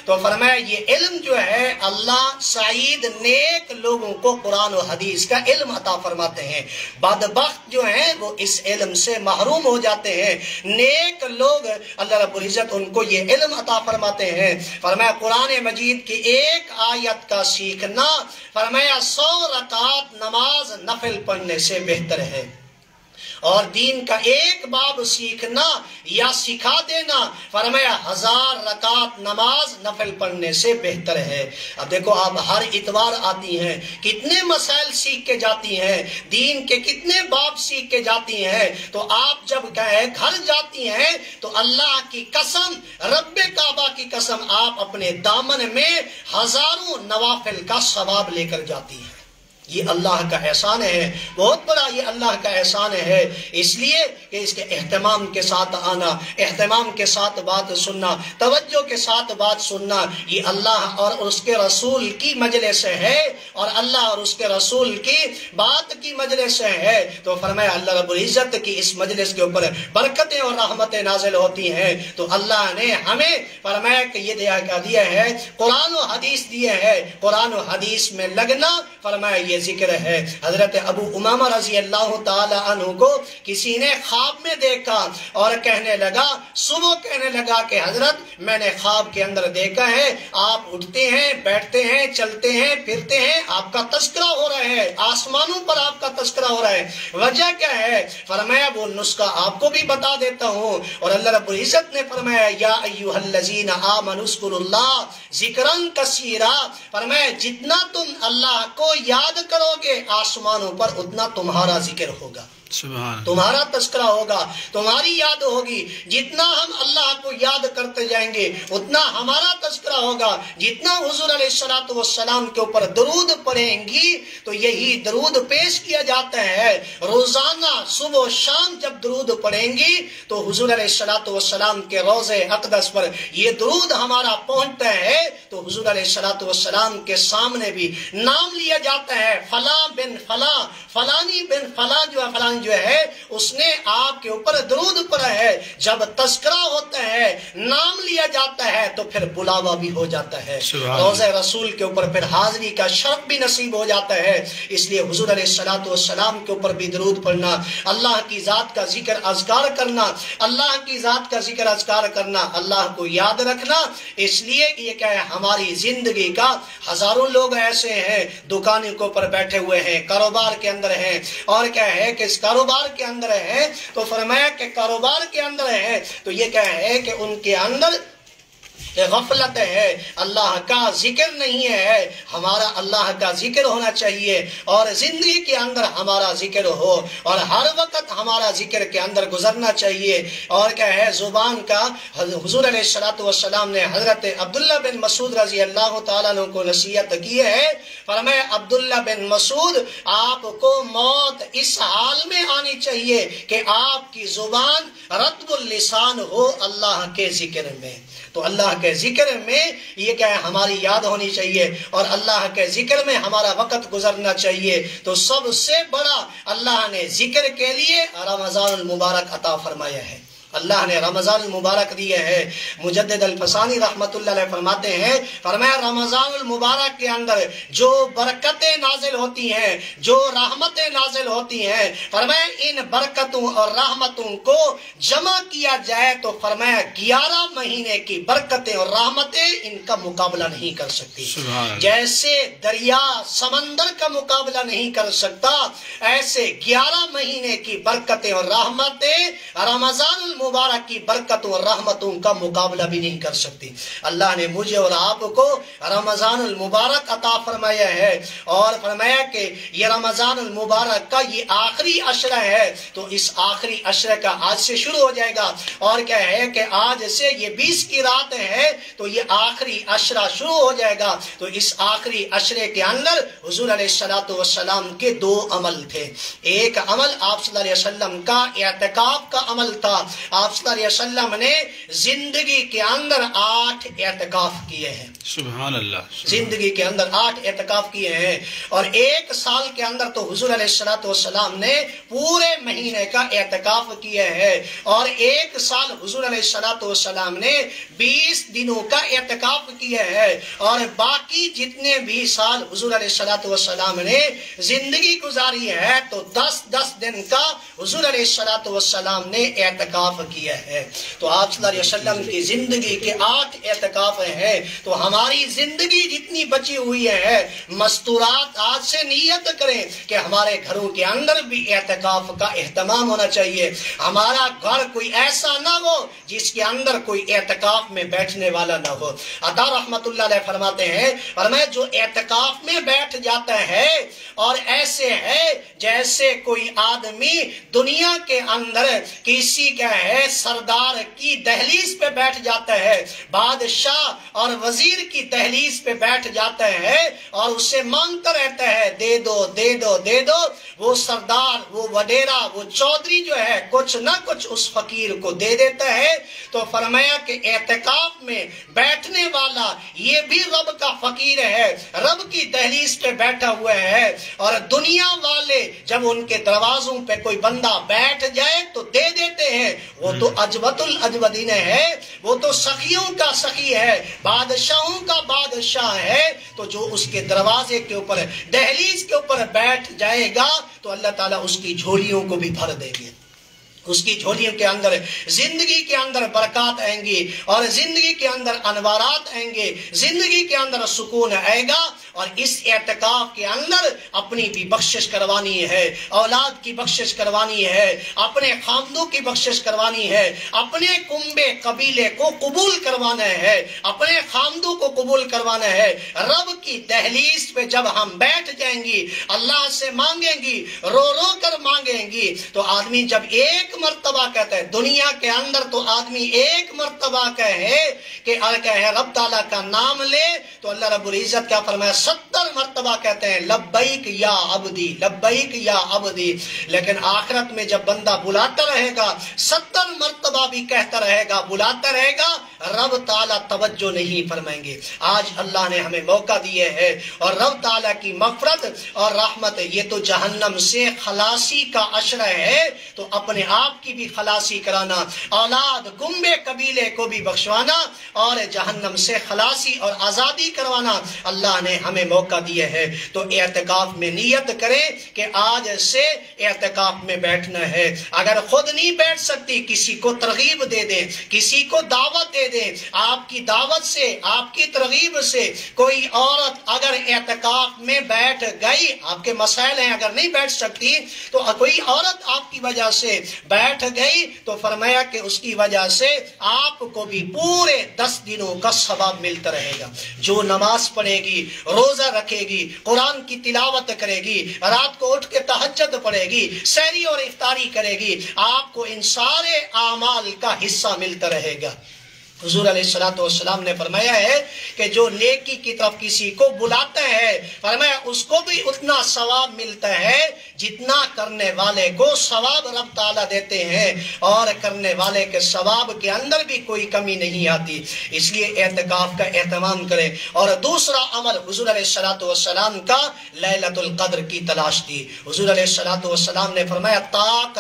تو فرمایا یہ علم جو ہے اللہ سعید نیک لوگوں کو قرآن و حدیث کا علم عطا فرماتے ہیں، بدبخت جو ہیں وہ اس علم سے محروم ہو جاتے ہیں، نیک لوگ اللہ رب العزت ان کو یہ علم عطا فرماتے ہیں۔ فرمایا قرآن مجید کی ایک آیت کا سیکھنا فرمایا 100 رکعت نماز نفل پڑھنے سے بہتر ہے، اور دین کا ایک باب سیکھنا یا سکھا دینا فرمایا 1000 رکعت نماز نفل پڑھنے سے بہتر ہے۔ اب دیکھو آپ ہر اتوار آتی ہیں، کتنے مسائل سیکھ کے جاتی ہیں، دین کے کتنے باب سیکھ کے جاتی ہیں، تو آپ جب گھر جاتی ہیں تو اللہ کی قسم، رب کعبہ کی قسم، آپ اپنے دامن میں ہزاروں نوافل کا ثواب لے کر جاتی ہیں۔ یہ اللہ کا احسان ہے، بہت بڑا یہ اللہ کا احسان ہے، اس لیے کہ اس کے اہتمام کے ساتھ آنا، اہتمام کے ساتھ بات سننا، توجہ کے ساتھ بات سننا، یہ اللہ اور اس کے رسول کی مجلس ہے، اور اللہ اور اس کے رسول کی بات کی مجلس ہے۔ تو فرمایا اللہ رب العزت کی اس مجلس کے اوپر برکتیں اور رحمتیں نازل ہوتی ہیں۔ تو اللہ نے ہمیں فرمایا کہ یہ دیا ہے، قرآن و حدیث دیے ہے، قرآن و حدیث میں لگنا فرمایا یہ ذکر ہے۔ حضرت ابو امامہ رضی اللہ تعالی عنہ کو کسی نے خواب میں دیکھا اور کہنے لگا کہ حضرت میں نے خواب کے اندر دیکھا ہے، آپ اٹھتے ہیں، بیٹھتے ہیں، چلتے ہیں، پھرتے ہیں، آپ کا تذکرہ ہو رہا ہے، آسمانوں پر آپ کا تذکرہ ہو رہا ہے، وجہ کیا ہے؟ فرمایا وہ نسخہ آپ کو بھی بتا دیتا ہوں۔ اور اللہ رب العزت نے فرمایا یا ایھا الذین آمنوا اذکروا اللہ ذکرا کثیرا، فرمایا جتنا تم اللہ کو یاد کرو گے آسمانوں پر اتنا تمہارا ذکر ہوگا، تمہارا تذکرہ ہوگا، تمہاری یاد ہوگی۔ جتنا ہم اللہ کو یاد کرتے جائیں گے اتنا ہمارا تذکرہ ہوگا۔ جتنا حضور علیہ السلام کے اوپر درود پڑھیں گی تو یہی درود پیش کیا جاتا ہے روزانہ صبح و شام، جب درود پڑھیں گی تو حضور علیہ السلام کے روضہ اقدس پر یہ درود ہمارا پہنچتا ہے، تو حضور علیہ السلام کے سامنے بھی نام لیا جاتا ہے، فلاں بن فلاں، فلانی بن فلاں جو ہے اس نے آپ کے اوپر درود پڑھا ہے۔ جب تذکرہ ہوتا ہے، نام لیا جاتا ہے، تو پھر بلاوا بھی ہو جاتا ہے، روضہ رسول کے اوپر پھر حاضری کا شرف بھی نصیب ہو جاتا ہے۔ اس لیے حضور علیہ السلام کے اوپر بھی درود پڑھنا، اللہ کی ذات کا ذکر اذکار کرنا، اللہ کی ذات کا ذکر اذکار کرنا، اللہ کو یاد رکھنا، اس لیے یہ کیا ہے ہماری زندگی کا ہزاروں لوگ ایسے ہیں دکانوں کے اوپر بیٹھے ہوئے ہیں، کاروبار کے اندر ہیں، اور کیا ہے کہ اس کاروبار کے اندر ہے، تو فرمایا کہ کاروبار کے اندر ہے تو یہ کیا ہے کہ ان کے اندر غفلت ہے، اللہ کا ذکر نہیں ہے۔ ہمارا اللہ کا ذکر ہونا چاہیے، اور زندگی کے اندر ہمارا ذکر ہو، اور ہر وقت ہمارا ذکر کے اندر گزرنا چاہیے۔ اور کیا ہے زبان کا، حضور علیہ السلام نے حضرت عبداللہ بن مسعود رضی اللہ تعالیٰ عنہ کو نصیحت کی ہے، فرمایا عبداللہ بن مسعود آپ کو موت اس حال میں آنی چاہیے کہ آپ کی زبان رطب اللسان ہو اللہ کے ذکر میں۔ تو اللہ کے ذکر میں یہ کیا ہے ہماری یاد ہونی چاہیے، اور اللہ کے ذکر میں ہمارا وقت گزرنا چاہیے۔ تو سب سے بڑا اللہ نے ذکر کے لیے رمضان المبارک عطا فرمایا ہے، اللہ نے رمضان المبارک دیے ہے۔ مجدد الفسانی رحمت اللہ علیہ فرماتے ہیں، فرمایا رمضان المبارک کے اندر جو برکتیں نازل ہوتی ہیں، جو رحمتیں نازل ہوتی ہیں، فرمایا ان برکتوں اور رحمتوں کو جمع کیا جائے تو فرمایا 11 مہینے کی برکتیں اور رحمتیں ان کا مقابلہ نہیں کر سکتی۔ جیسے دریا سمندر کا مقابلہ نہیں کر سکتا، ایسے 11 مہینے کی برکتیں اور رحمتیں رمضان المبارک کی برکتوں اور رحمتوں کا مقابلہ بھی نہیں کر سکتی۔ اللہ نے مجھے اور آپ کو رمضان المبارک عطا فرمایا ہے، اور فرمایا کہ یہ رمضان المبارک کا یہ آخری عشرہ ہے، تو اس آخری عشرہ کا آج سے شروع ہو جائے گا، اور کیا ہے کہ آج سے یہ 20 کی رات ہے تو یہ آخری عشرہ شروع ہو جائے گا۔ تو اس آخری عشرے کے اندر حضور علیہ السلام کے 2 عمل تھے۔ ایک عمل آپ صلی اللہ علیہ وسلم کا اعتکاف کا عمل تھا، آپ صلی اللہ علیہ وسلم نے زندگی کے اندر 8 اعتکاف کیے ہیں. سبحان اللہ. زندگی کے اندر 8 اعتکاف کیے ہیں. اور 1 سال کے اندر تو حضور علیہ السلام نے پورے مہینے کا اعتکاف کیا ہے. اور 1 سال حضور علیہ السلام نے 20 دنوں کا اعتکاف کیا ہے. اور باقی جتنے بھی سال حضور علیہ السلام نے زندگی گزاری ہے تو 10 دن کا حضور علیہ السلام نے اعتکاف کیا ہے. تو آپ صلی اللہ علیہ وسلم کی زندگی کے 8 اعتکاف ہیں. تو ہماری زندگی جتنی بچی ہوئی ہے مستورات آج سے نیت کریں کہ ہمارے گھروں کے اندر بھی اعتکاف کا اہتمام ہونا چاہیے. ہمارا گھر کوئی ایسا نہ ہو جس کے اندر کوئی اعتکاف میں بیٹھنے والا نہ ہو. عطا رحمت اللہ علیہ فرماتے ہیں اور میں جو اعتکاف میں بیٹھ جاتا ہے اور ایسے ہے جیسے کوئی آدمی دنیا کے اندر کسی کا ہے سردار کی دہلیز پہ بیٹھ جاتا ہے, بادشاہ اور وزیر کی دہلیز پہ بیٹھ جاتا ہے اور اسے مانگتا رہتا ہے دے دو دے دو دے دو. وہ سردار, وہ وڈیرا, وہ چودھری جو ہے کچھ نہ کچھ اس فقیر کو دے دیتا ہے. تو فرمایا کہ اعتکاف میں بیٹھنے والا یہ بھی رب کا فقیر ہے, رب کی دہلیز پہ بیٹھا ہوا ہے. اور دنیا والے جب ان کے دروازوں پہ کوئی بندہ بیٹھ جائے تو دے دیتے ہیں. وہ تو اجوت الاجودین ہے, وہ تو سخیوں کا سخی ہے, بادشاہوں کا بادشاہ ہے. تو جو اس کے دروازے کے اوپر دہلیز کے اوپر بیٹھ جائے گا تو اللہ تعالیٰ اس کی جھولیوں کو بھی بھر دے گے. اس کی جھولیوں کے اندر زندگی کے اندر برکات آئیں گی اور زندگی کے اندر انوارات آئیں گے, زندگی کے اندر سکون آئے گا. اور اس اعتکاف کے اندر اپنی بھی بخشش کروانی ہے, اولاد کی بخشش کروانی ہے, اپنے خاندوں کی بخشش کروانی ہے, اپنے کنبے قبیلے کو قبول کروانا ہے, اپنے خاندوں کو قبول کروانا ہے. رب کی دہلیز پہ جب ہم بیٹھ جائیں گی, اللہ سے مانگیں گی, رو رو کر مانگیں گی, تو آدمی جب ایک مرتبہ کہتا ہے, دنیا کے اندر تو آدمی ایک مرتبہ کہے کہ رب تعالیٰ کا نام لے تو اللہ رب العزت کیا فرمایا, 70 مرتبہ کہتے ہیں لبیک یا عبدی, لبیک یا عبدی. لیکن آخرت میں جب بندہ بلاتا رہے گا 70 مرتبہ بھی کہتا رہے گا, بلاتا رہے گا, رب تعالیٰ توجہ نہیں فرمائیں گے. آج اللہ نے ہمیں موقع دیے ہے اور رب تعالیٰ کی مغفرت اور رحمت, یہ تو جہنم سے خلاصی کا عشرہ ہے. تو اپنے آپ کی بھی خلاصی کرانا, اولاد کنبے قبیلے کو بھی بخشوانا اور جہنم سے خلاصی اور آزادی کروانا اللہ نے ہمیں موقع دیے ہے. تو اعتکاف میں نیت کریں کہ آج سے اعتکاف میں بیٹھنا ہے. اگر خود نہیں بیٹھ سکتی کسی کو ترغیب دے دیں, کسی کو دعوت دے دیں. آپ کی دعوت سے, آپ کی ترغیب سے کوئی عورت اگر اعتکاف میں بیٹھ گئی, آپ کے مسائل ہیں, اگر نہیں بیٹھ سکتی تو کوئی عورت آپ کی وجہ سے بیٹھ گئی تو فرمایا کہ اس کی وجہ سے آپ کو بھی پورے 10 دنوں کا ثواب ملتا رہے گا. جو نماز پڑھے گی, روزہ رکھے گی, قرآن کی تلاوت کرے گی, رات کو اٹھ کے تہجد پڑھے گی, سحری اور افطاری کرے گی, آپ کو ان سارے اعمال کا حصہ ملتا رہے گا. حضور علیہ السلام نے فرمایا ہے کہ جو نیکی کی طرف کسی کو بلاتا ہے, فرمایا اس کو بھی اتنا ثواب ملتا ہے جتنا کرنے والے کو ثواب رب تعالیٰ دیتے ہیں, اور کرنے والے کے ثواب کے اندر بھی کوئی کمی نہیں آتی. اس لیے اعتکاف کا اہتمام کریں. اور دوسرا عمل حضور علیہ السلام کا لیلۃ القدر کی تلاش تھی. حضور علیہ السلام نے فرمایا تاک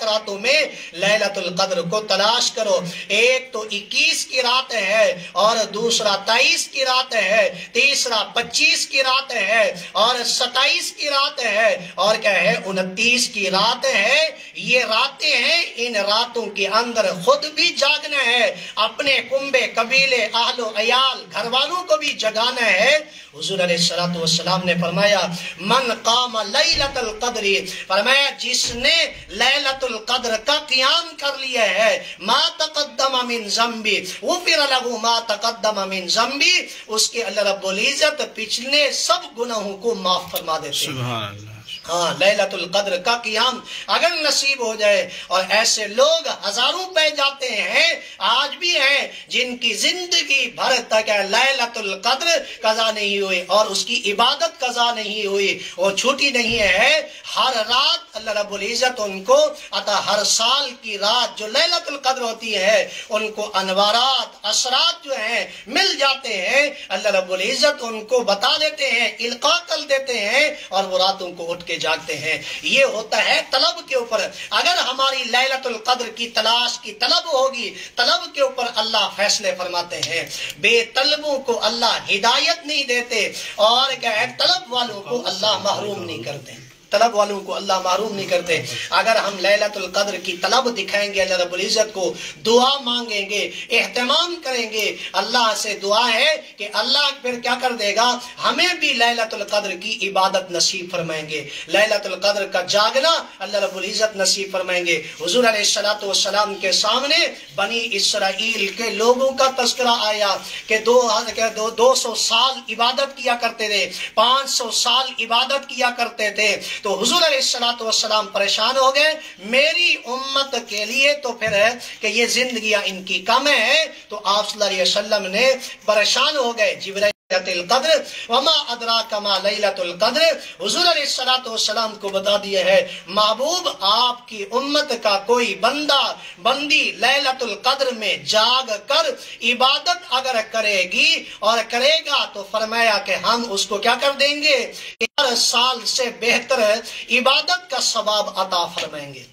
راتوں میں لیلۃ القدر کو تلاش کرو. ایک تو 21 کی رات ہے, اور دوسرا 23 کی رات ہے, تیسرا 25 کی رات ہے, اور 27 کی رات ہے, اور کیا ہے 29 کی رات ہے. یہ راتیں ہیں, ان راتوں کے اندر خود بھی جاگنا ہے, اپنے کنبے قبیلے اہل و عیال گھر والوں کو بھی جگانا ہے. حضور علیہ السلام نے فرمایا من قام لیلۃ القدر, فرمایا جس نے لیلۃ القدر کا قیام کر لیا ہے, ما تقدم من ذنبی غفر له ما تقدم من ذنبی, اس کے اللہ رب العزت پچھلے سب گناہوں کو معاف فرما دیتے ہیں. سبحان اللہ. ہاں لیلۃ القدر کا قیام اگر نصیب ہو جائے، اور ایسے لوگ ہزاروں پہ جاتے ہیں، آج بھی ہیں، جن کی زندگی بھر تک لیلۃ القدر قضا نہیں ہوئی اور اس کی عبادت قضا نہیں ہوئی، وہ چھوٹی نہیں ہے۔ ہر رات اللہ رب العزت ان کو عطا، ہر سال کی رات جو لیلۃ القدر ہوتی ہے ان کو انوارات اثرات جو ہیں مل جاتے ہیں، اللہ رب العزت ان کو بتا دیتے ہیں، القاء کر دیتے ہیں، اور وہ راتوں کو اٹھ کے جاگتے ہیں۔ یہ ہوتا ہے طلب کے اوپر۔ اگر ہماری لیلۃ القدر کی تلاش کی طلب ہوگی، طلب کے اوپر اللہ فیصلے فرماتے ہیں۔ بے طلبوں کو اللہ ہدایت نہیں دیتے، اور کیا ہے، طلب والوں کو اللہ محروم نہیں کرتے، طلب والوں کو اللہ محروم نہیں کرتے۔ اگر ہم لیلۃ القدر کی طلب دکھائیں گے اللہ رب العزت کو، دعا مانگیں گے، اہتمام کریں گے، اللہ سے دعا ہے کہ اللہ پھر کیا کر دے گا، ہمیں بھی لیلۃ القدر کی عبادت نصیب فرمائیں گے، لیلۃ القدر کا جاگنا اللہ رب العزت نصیب فرمائیں گے۔ حضور علیہ السلام کے سامنے بنی اسرائیل کے لوگوں کا تذکرہ آیا کہ 200 سال عبادت کیا کرتے تھے، 500 سال عبادت کیا کرتے تھے، تو حضور علیہ السلام پریشان ہو گئے، میری امت کے لیے تو پھر ہے کہ یہ زندگیاں ان کی کم ہے، تو آپ صلی اللہ علیہ وسلم نے پریشان ہو گئے۔ جبرائیل القدر وما ادراک ما لیلۃ القدر، حضور علیہ السلام کو بتا دیا ہے، محبوب آپ کی امت کا کوئی بندی لیلۃ القدر میں جاگ کر عبادت اگر کرے گی اور کرے گا تو فرمایا کہ ہم اس کو کیا کر دیں گے، ہر سال سے بہتر عبادت کا ثواب عطا فرمائیں گے۔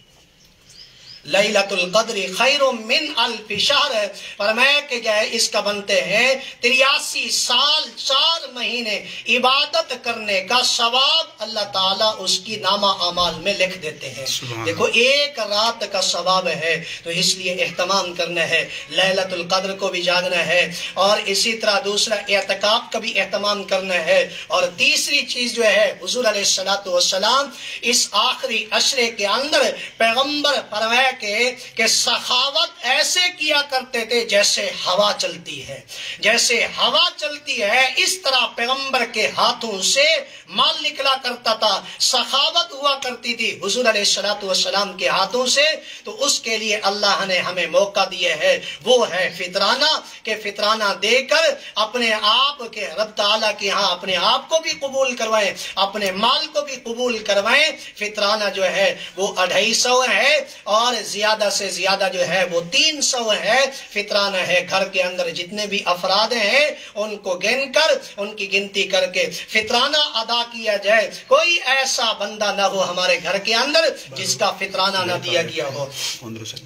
لیلۃ القدر خیر من الف شہر، فرمایا کہ جو ہے اس کا بنتے ہیں 83 سال 4 مہینے عبادت کرنے کا ثواب اللہ تعالیٰ اس کی نامہ اعمال میں لکھ دیتے ہیں۔ دیکھو ایک رات کا ثواب ہے، تو اس لیے اہتمام کرنا ہے، لیلۃ القدر کو بھی جاگنا ہے، اور اسی طرح دوسرا اعتکاف کا بھی اہتمام کرنا ہے، اور تیسری چیز جو ہے حضور علیہ السلام اس آخری عشرے کے اندر پیغمبر فرمایا کہ سخاوت ایسے کیا کرتے تھے جیسے ہوا چلتی ہے، جیسے ہوا چلتی ہے اس طرح پیغمبر کے ہاتھوں سے مال نکلا کرتا تھا، سخاوت ہوا کرتی تھی حضور علیہ السلام کے ہاتھوں سے۔ تو اس کے لیے اللہ نے ہمیں موقع دیا ہے، وہ ہے فطرانہ، کہ فطرانہ دے کر اپنے آپ کے رب تعالیٰ کے ہاں اپنے آپ کو بھی قبول کروائیں، اپنے مال کو بھی قبول کروائیں۔ فطرانہ جو ہے وہ 250 ہے، اور زیادہ سے زیادہ جو ہے وہ 300 ہے فطرانہ ہے۔ گھر کے اندر جتنے بھی افراد ہیں ان کو گن کر، ان کی گنتی کر کے فطرانہ ادا کیا جائے۔ کوئی ایسا بندہ نہ ہو ہمارے گھر کے اندر جس کا فطرانہ نہ دیا گیا ہو۔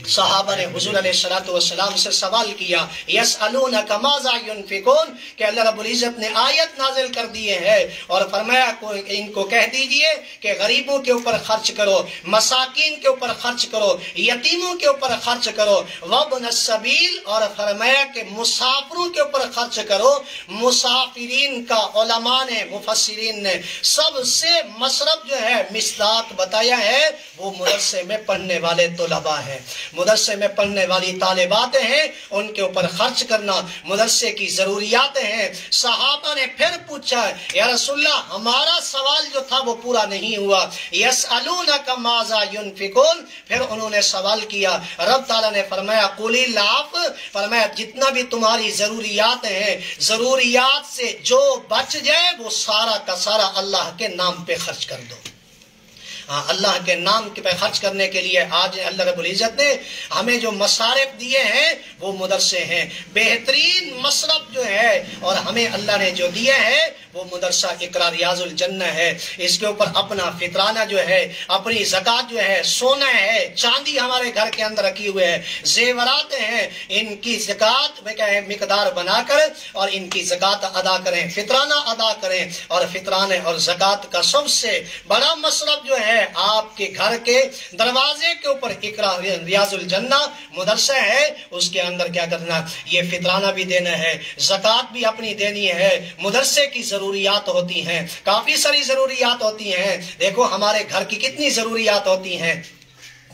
صحابہ نے حضور علیہ السلام سے سوال کیا، یسألونک ماذا ينفقون، کہ اللہ رب العزت نے آیت نازل کر دیے ہیں اور فرمایا ان کو کہہ دیجئے کہ غریبوں کے اوپر خرچ کرو، مساکین کے اوپر خرچ کرو، یتیموں کے اوپر خرچ کرو، وابن السبیل، اور فرمایا کہ مسافروں کے اوپر خرچ کرو۔ مسافرین کا علماء نے، مفسرین نے سب سے مصرف جو ہے مصداق بتایا ہے، وہ مدرسے میں پڑھنے والے طلباء ہیں، مدرسے میں پڑھنے والی طالبات ہیں، ان کے اوپر خرچ کرنا مدرسے کی ضروریات ہیں۔ صحابہ نے پھر پوچھا، یا رسول اللہ ہمارا سوال جو تھا وہ پورا نہیں ہوا، یسألونک ماذا ينفقون، پھر انہوں نے سوال کیا، رب تعالیٰ نے فرمایا قل العفو، فرمایا جتنا بھی تمہاری ضروریات ہیں، ضروریات سے جو بچ جائے وہ سارا کا سارا اللہ کے نام پہ خرچ کر دو۔ اللہ کے نام پہ خرچ کرنے کے لیے آج اللہ رب العزت نے ہمیں جو مصارف دیے ہیں وہ مدرسے ہیں، بہترین مصرف جو ہے، اور ہمیں اللہ نے جو دیا ہے وہ مدرسہ اقرا ریاض الجنہ ہے۔ اس کے اوپر اپنا فطرانہ جو ہے، اپنی زکوٰۃ جو ہے، سونا ہے، چاندی ہمارے گھر کے اندر رکھی ہوئے ہے، زیورات ہیں، ان کی زکوٰۃ میں کیا ہے مقدار بنا کر اور ان کی زکوٰۃ ادا کریں، فطرانہ ادا کریں۔ اور فطرانے اور زکوٰۃ کا سب سے بڑا مصرف جو ہے آپ کے گھر کے دروازے کے اوپر اقرا ریاض الجنہ مدرسہ ہے، اس کے اندر کیا کرنا، یہ فطرانہ بھی دینا ہے، زکوٰۃ بھی اپنی دینی ہے۔ مدرسے کی ضروریات ہوتی ہیں، کافی ساری ضروریات ہوتی ہیں۔ دیکھو ہمارے گھر کی کتنی ضروریات ہوتی ہیں،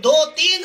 2-3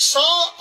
100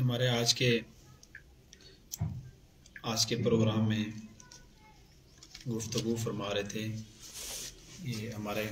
ہمارے آج کے پروگرام میں گفتگو فرما رہے تھے، یہ ہمارے